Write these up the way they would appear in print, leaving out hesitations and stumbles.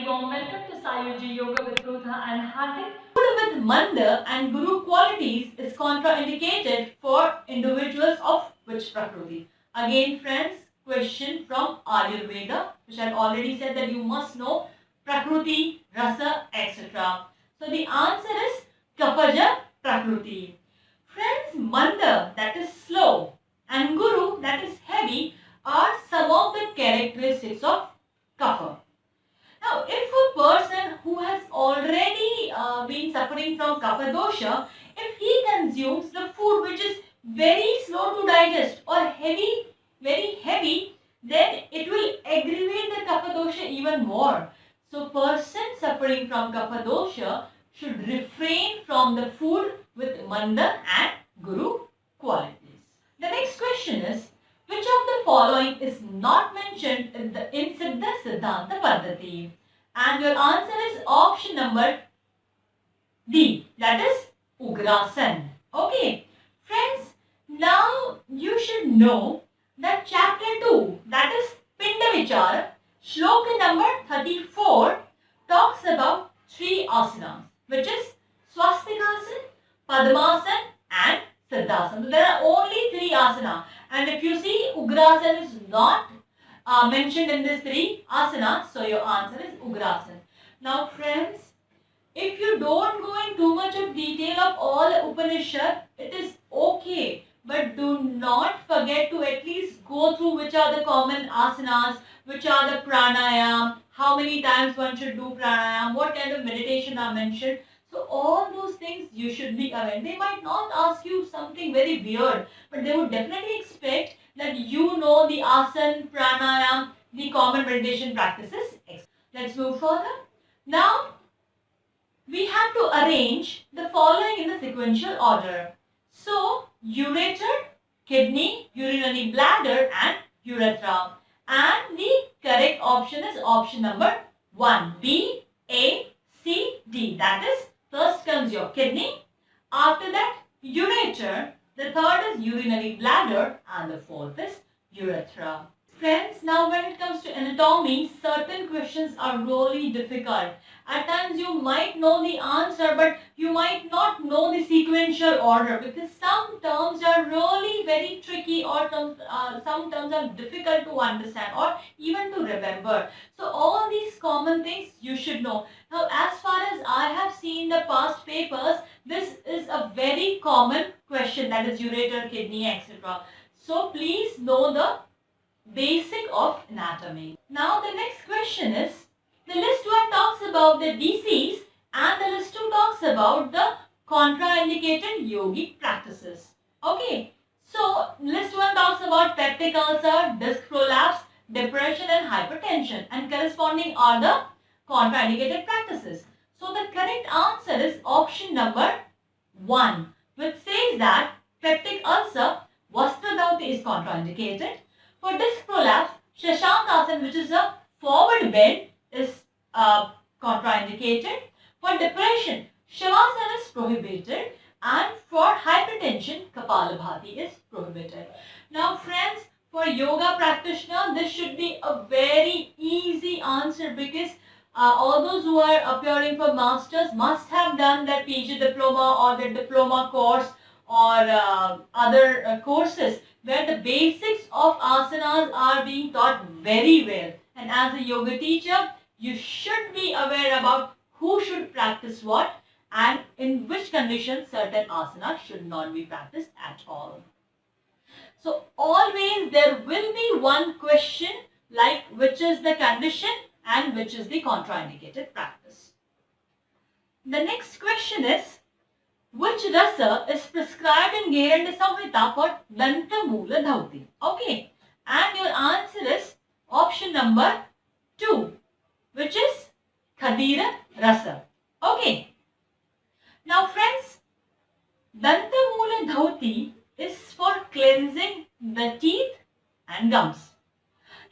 very warm welcome to Sayuji Yoga with Rudha and Hardik. Food with Manda and Guru qualities is contraindicated for individuals of which Prakriti? Again, friends, question from Ayurveda, which I have already said that you must know Prakriti, Rasa, etc. So the answer is Kapaja Prakriti. Friends, Manda, that is slow, and Guru, that is heavy, are some of the characteristics of Kapha. Now, if a person who has already been suffering from kapha dosha, if he consumes the food which is very slow to digest or heavy, very heavy, then it will aggravate the kapha dosha even more. So, person suffering from kapha dosha should refrain from the food with manda and guru qualities. The next question is, which of the following is not mentioned in Siddha Siddhanta Paddhati? And your answer is option number D, that is Ugrasan. Okay, friends, now you should know that chapter 2, that is Pinda Vichara, shloka number 34, talks about 3 asanas, which is Swastikasana, Padmasana and Siddhasana. So there are only 3 asanas. And if you see, Ugrasana is not mentioned in these 3 asanas, so your answer is Ugrasana. Now friends, if you don't go in too much of detail of all Upanishad, it is okay. But do not forget to at least go through which are the common asanas, which are the pranayam, how many times one should do pranayam, what kind of meditation are mentioned. So all those things you should be aware. They might not ask you something very weird, but they would definitely expect that you know the asana, pranayam, the common meditation practices. Let's move further. Now, we have to arrange the following in the sequential order. So, ureter, kidney, urinary bladder and urethra. And the correct option is option number 1. B, A, C, D. That is, first comes your kidney. After that, ureter. The third is urinary bladder. And the fourth is urethra. Friends, now when it comes to anatomy, certain questions are really difficult. At times you might know the answer, but you might not know the sequential order because some terms are really very tricky or some terms are difficult to understand or even to remember. So all these common things you should know. Now as far as I have seen the past papers, this is a very common question, that is ureter, kidney, etc. So please know the basic of anatomy. Now the next question is, the list 1 talks about the disease and the list 2 talks about the contraindicated yogic practices. Okay, so list 1 talks about peptic ulcer, disc prolapse, depression and hypertension, and corresponding are the contraindicated practices. So the correct answer is option number 1, which says that peptic ulcer, Vastradauti is contraindicated. For disc prolapse, Shashankasana, which is a forward bend, is contraindicated. For depression, Shavasana is prohibited. And for hypertension, Kapalabhati is prohibited. Now friends, for yoga practitioner, this should be a very easy answer because all those who are appearing for masters must have done their PG diploma or their diploma course or other courses where the basics of asanas are being taught very well. And as a yoga teacher, you should be aware about who should practice what and in which conditions certain asanas should not be practiced at all. So always there will be one question like which is the condition and which is the contraindicated practice. The next question is, which rasa is prescribed in Gheranda Samhita for Danta Moola Dhauti? Okay, and your answer is option number 2, which is Khadira Rasa. Okay, now friends, Danta Moola Dhauti is for cleansing the teeth and gums.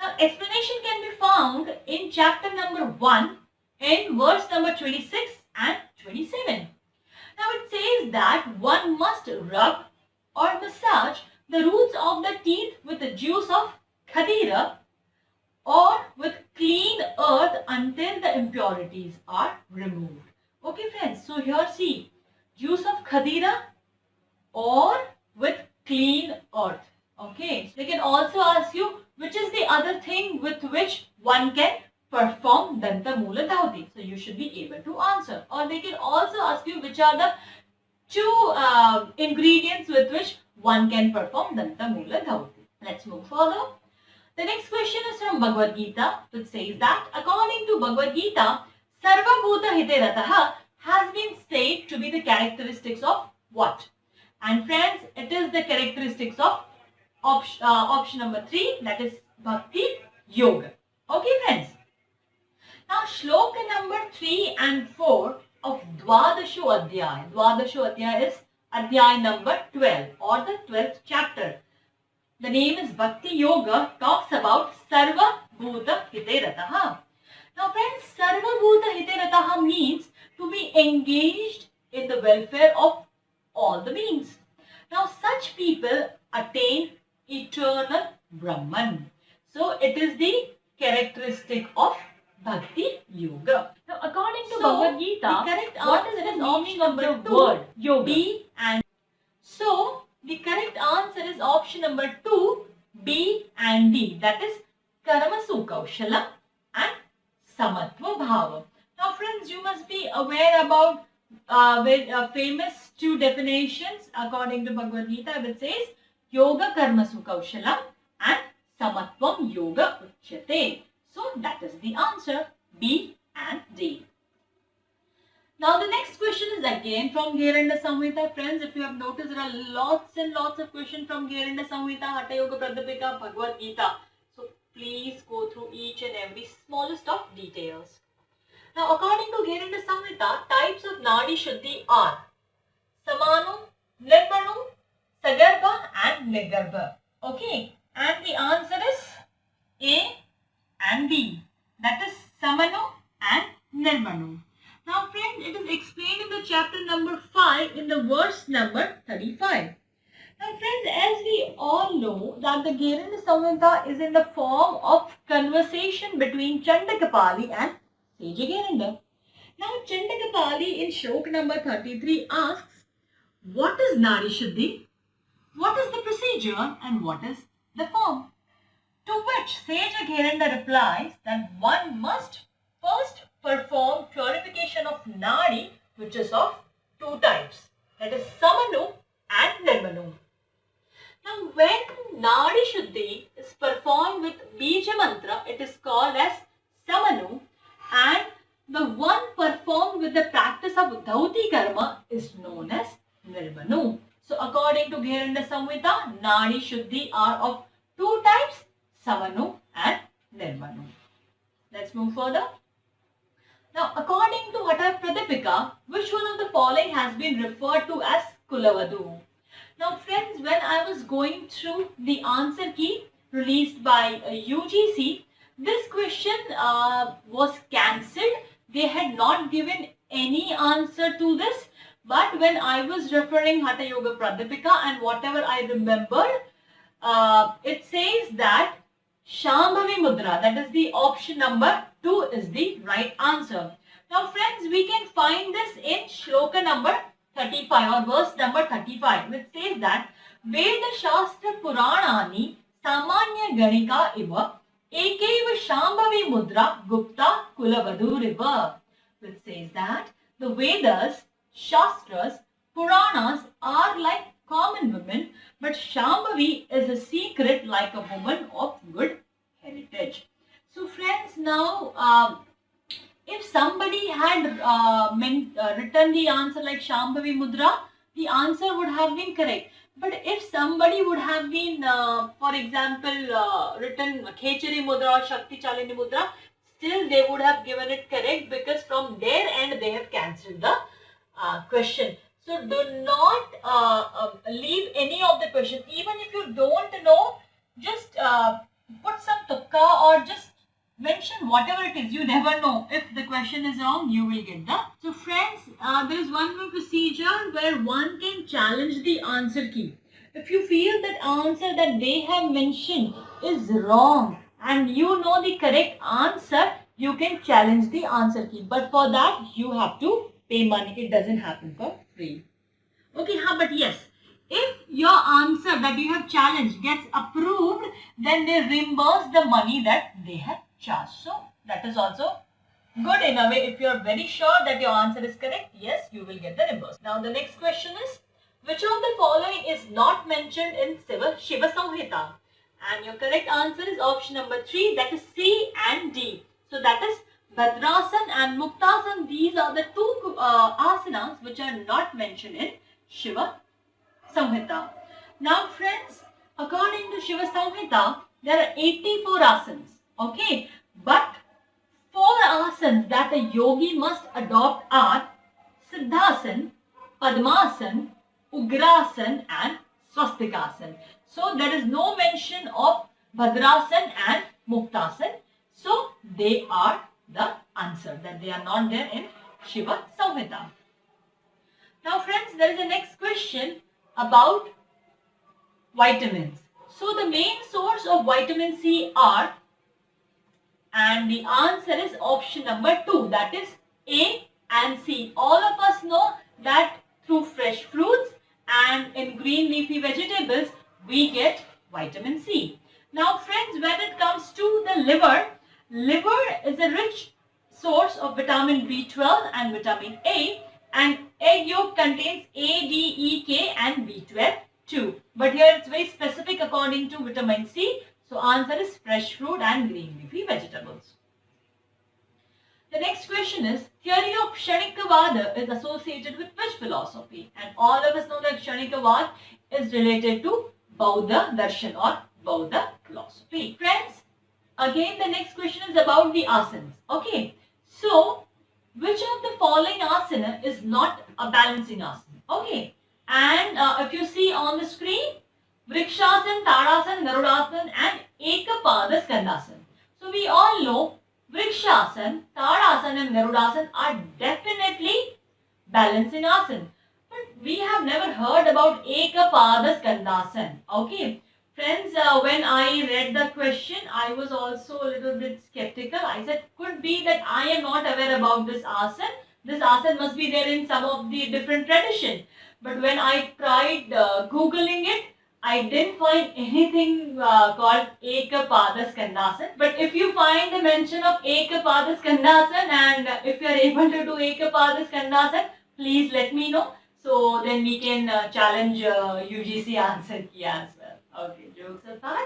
Now explanation can be found in chapter number 1 in verse number 26 and 27. Now it says that one must rub or massage the roots of the teeth with the juice of khadira or with clean earth until the impurities are removed. Okay friends, so here see, juice of khadira or with clean earth. Okay, they can also ask you which is the other thing with which one can perform Danta Mula Dhauti. So you should be able to answer. Or they can also ask you which are the two ingredients with which one can perform Danta Mula Dhauti. Let's move further. The next question is from Bhagavad Gita, which says that according to Bhagavad Gita, Sarva Bhuta Hite Rataha has been said to be the characteristics of what? And friends, it is the characteristics of option number 3, that is Bhakti Yoga. Okay friends. Now shloka number 3 and 4 of Dwadasho Adhyay. Dwadasho Adhyay is Adhyay number 12 or the 12th chapter. The name is Bhakti Yoga, talks about Sarva Bhuta Hite Rataha. Now friends, Sarva Bhuta Hite Rataha means to be engaged in the welfare of all the beings. Now such people attain eternal Brahman. So it is the characteristic of Bhakti Yoga. Now according to Bhagavad Gita, what is the meaning of the word yoga? B and so the correct answer is option number 2, B and D. That is Karmasu Kaushala and Samatva Bhava. Now friends, you must be aware about famous two definitions according to Bhagavad Gita, which says Yoga Karmasu Kaushala and Samatvam Yoga Uchyate. So that is the answer, B and D. Now the next question is again from Gheranda Samhita. Friends, if you have noticed, there are lots and lots of questions from Gheranda Samhita, Hatha Yoga Pradipika, Bhagavad Gita. So please go through each and every smallest of details. Now according to Gheranda Samhita, types of Nadi Shuddhi are Samanu, Nirmanu, Sagarbha and Nirgarbha. Okay, and the answer is A and B. That is Samanu and Nirmanu. Now friends, it is explained in the chapter number 5 in the verse number 35. Now friends, as we all know that the Gheranda Samhita is in the form of conversation between Chandakapali and Sage Gheranda. Now Chandakapali in Shlok number 33 asks, what is Nadi Shuddhi? What is the procedure and what is the form? To which Sage Gheranda replies that one must first perform purification of Nadi, which is of two types, that is Samanu and Nirmanu. Now when Nadi Shuddhi is performed with Bija Mantra, it is called as Samanu, and the one performed with the practice of Dhauti Karma is known as Nirmanu. So according to Gheranda Samhita, Nadi Shuddhi are of two types, Samanu and Nirmanu. Let's move further. Now, according to Hatha Pradipika, which one of the following has been referred to as Kulavadu? Now, friends, when I was going through the answer key released by UGC, this question was cancelled. They had not given any answer to this. But when I was referring Hatha Yoga Pradipika and whatever I remembered, it says that Shambhavi Mudra, that is the option number 2 is the right answer. Now friends, we can find this in Shloka number 35 or verse number 35, which says that Veda Shastra Puranani Samanya Ganika Iva Ekeva Shambhavi Mudra Gupta Kulavaduriva, which says that the Vedas, Shastras, Puranas are like common women, but Shambhavi is a secret like a woman of good heritage. So friends, now if somebody had written the answer like Shambhavi Mudra, the answer would have been correct. But if somebody would have been, for example, written Khechari Mudra or Shakti Chalini Mudra, still they would have given it correct because from their end they have cancelled the question. So do not leave any of the question. Even if you don't know, just put some tukka or just mention whatever it is. You never know. If the question is wrong, you will get the. So friends, there is one more procedure where one can challenge the answer key. If you feel that answer that they have mentioned is wrong and you know the correct answer, you can challenge the answer key. But for that, you have to pay money. It doesn't happen for free. Okay, but yes, if your answer that you have challenged gets approved, then they reimburse the money that they have charged. So that is also good in a way. If you are very sure that your answer is correct, yes, you will get the reimbursement. Now the next question is, which of the following is not mentioned in Shiva Samhita? And your correct answer is option number 3, that is C and D. So that is Bhadrasan and Muktasan. These are the two asanas which are not mentioned in Shiva Samhita. Now friends, according to Shiva Samhita, there are 84 asanas. Okay, but 4 asanas that a yogi must adopt are Siddhasan, Padmasan, Ugrasan and Swastikasan. So there is no mention of Bhadrasan and Muktasan. So they are the answer, that they are not there in Shiva Samhita. Now friends, there is a next question about vitamins. So the main source of vitamin C are, and the answer is option number 2, that is A and C. All of us know that through fresh fruits and in green leafy vegetables, we get vitamin C. Now friends, when it comes to the liver is a rich source of vitamin B12 and vitamin A, and egg yolk contains A, D, E, K and B12 too. But here it's very specific according to vitamin C. So answer is fresh fruit and green leafy vegetables. The next question is, theory of Kshanikavada is associated with which philosophy? And all of us know that Kshanikavada is related to Bauddha Darshan or Bauddha philosophy. Friends, again the next question is about the asanas. Okay, so which of the following asana is not a balancing asana? Okay, and if you see on the screen, Vrikshasan, Tadasan, Garudasan and Ekapada Skandhasan. So we all know Vrikshasan, Tadasan and Garudasan are definitely balancing asana. But we have never heard about Ekapada Skandhasan. Okay. Friends, when I read the question, I was also a little bit skeptical. I said, could be that I am not aware about this asana. This asana must be there in some of the different tradition. But when I tried Googling it, I didn't find anything called Ekapada Skandhasan. But if you find the mention of Ekapada Skandhasan and if you are able to do Ekapada Skandhasan, please let me know. So then we can challenge UGC answer key as well. Okay, jokes apart,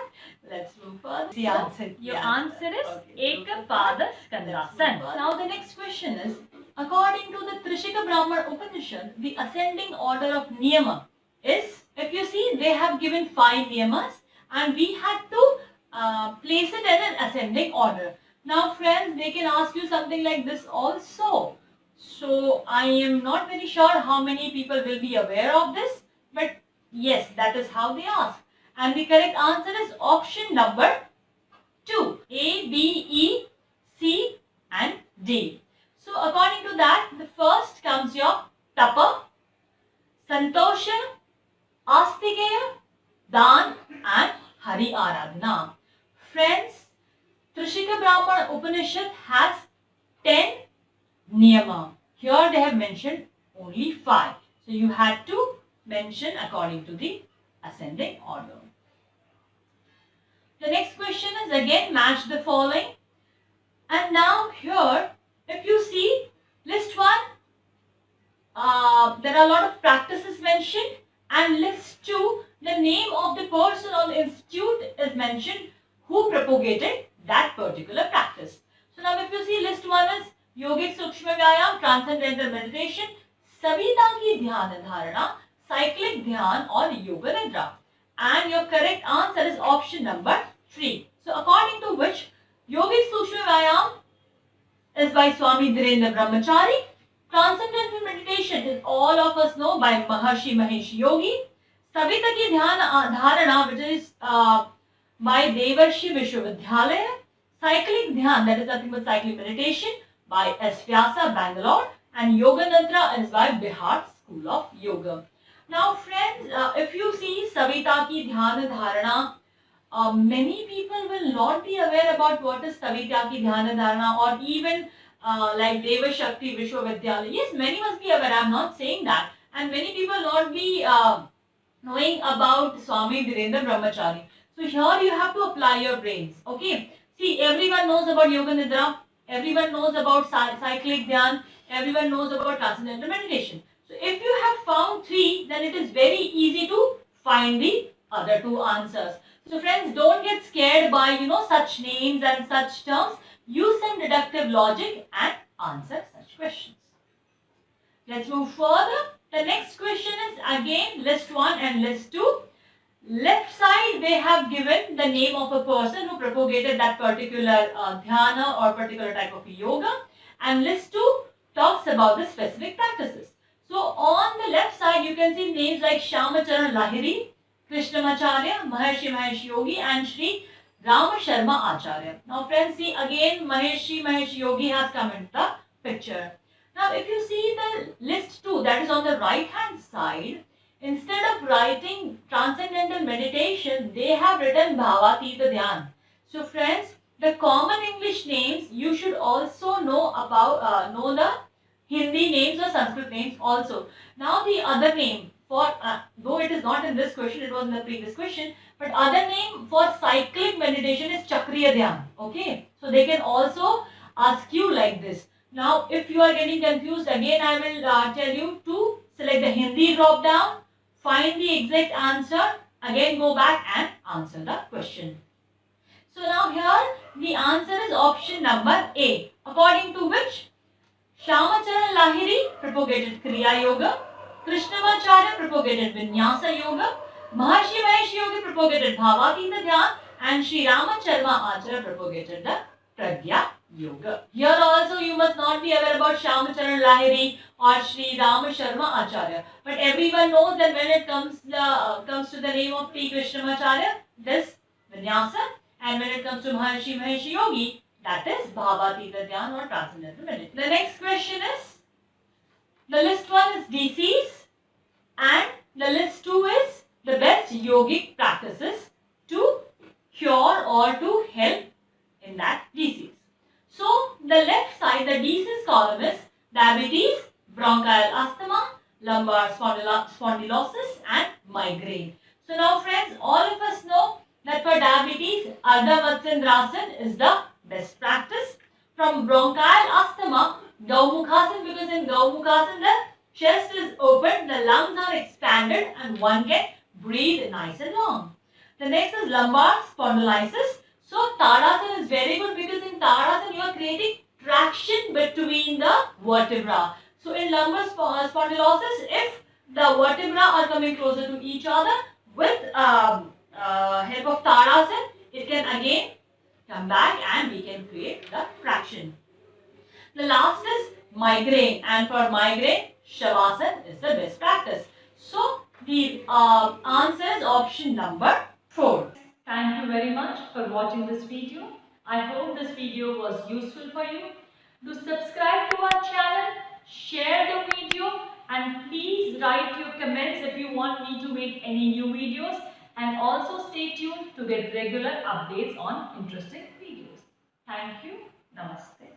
let's move further. The answer. Your answer is Ekapada Skandhasan. Now the next question is, according to the Trishika Brahmana Upanishad, the ascending order of Niyama is, if you see, they have given 5 Niyamas and we had to place it in an ascending order. Now friends, they can ask you something like this also. So I am not very sure how many people will be aware of this, but yes, that is how they ask. And the correct answer is option number 2, A, B, E, C and D. So according to that, the first comes your Tapa, Santosha, Astikeya, Dan and Hari Aradhana. Friends, Trishika Brahmana Upanishad has 10 Niyama. Here they have mentioned only 5. So you had to mention according to the ascending order. The next question is again match the following. And now here, if you see list 1, there are a lot of practices mentioned, and list 2, the name of the person or the institute is mentioned who propagated that particular practice. So now if you see list 1 is Yogic Sukshma Vyayam, Transcendental Meditation, Savita ki Dhyan Dharana, Cyclic Dhyan or Yoga Nidra. And your correct answer is option number 3. So according to which Yogic Sukshma Vyayam is by Swami Dhirendra Brahmachari. Transcendental meditation is all of us know by Maharshi Mahesh Yogi. Savita ki Dhyan Dharana, which is by Devarshi Vishwavidhyalaya. Cyclic Dhyan, that is nothing but cyclic meditation, by S. Vyasa, Bangalore. And Yoga Nidra is by Bihar School of Yoga. Now friends, if you see Savita ki Dhyan Dharana, many people will not be aware about what is Savityaki Dhyana Dharana or even like Deva Shakti Vishwavidyalaya. Yes, many must be aware. I am not saying that. And many people not be knowing about Swami Virendra Brahmachari. So here you have to apply your brains. Okay. See, everyone knows about Yoga Nidra. Everyone knows about cyclic Dhyan. Everyone knows about Transcendental Meditation. So if you have found three, then it is very easy to find the other two answers. So friends, don't get scared by such names and such terms. Use some deductive logic and answer such questions. Let's move further. The next question is again list 1 and list 2. Left side they have given the name of a person who propagated that particular dhyana or particular type of yoga, and list 2 talks about the specific practices. So on the left side you can see names like Shyamacharan Lahiri, Krishnamacharya, Maharshi Mahesh Yogi and Sri Rama Sharma Acharya. Now friends, see again Maharshi Mahesh Yogi has come into the picture. Now if you see the list 2 that is on the right hand side, instead of writing Transcendental Meditation, they have written Bhavatita Dhyan. So friends, the common English names you should also know about, know the Hindi names or Sanskrit names also. Now the other name for, though it is not in this question, it was in the previous question, but other name for cyclic meditation is Chakriya Dhyan. Okay, so they can also ask you like this. Now if you are getting confused, again I will tell you to select the Hindi drop down, find the exact answer, again go back and answer the question. So now here the answer is option number A, according to which Shyamacharan Lahiri propagated Kriya Yoga, Krishnamacharya propagated Vinyasa Yoga, Maharshi Mahesh Yogi propagated Bhavatita Dhyan, and Sri Ramacharma Acharya propagated the Pragya Yoga. Here also you must not be aware about Shyamacharan Lahiri or Sri Rama Sharma Acharya. But everyone knows that when it comes to the name of T. Krishnamacharya, this Vinyasa, and when it comes to Maharshi Mahesh Yogi, that is Bhavatita Dhyan or Transcendental Meditation. The next question is, the list 1 is DCs and the list 2 is the best yogic practices to cure or to help in that disease. So the left side, the disease column is diabetes, bronchial asthma, lumbar spondylosis and migraine. So now friends, all of us know that for diabetes, Ardha Matsyendrasan is the best practice. From bronchial asthma, Gaumukhasan, because in Gaumukhasan the chest is open, the lungs are expanded and one can breathe nice and long. The next is lumbar spondylosis. So Tadasana is very good because in Tadasana you are creating traction between the vertebra. So in lumbar spondylosis, if the vertebra are coming closer to each other with help of Tadasana, it can again come back and we can create the traction. The last is migraine, and for migraine, Shavasana is the best practice. So the answer is option number 4. Thank you very much for watching this video. I hope this video was useful for you. Do subscribe to our channel, share the video, and please write your comments if you want me to make any new videos, and also stay tuned to get regular updates on interesting videos. Thank you. Namaste.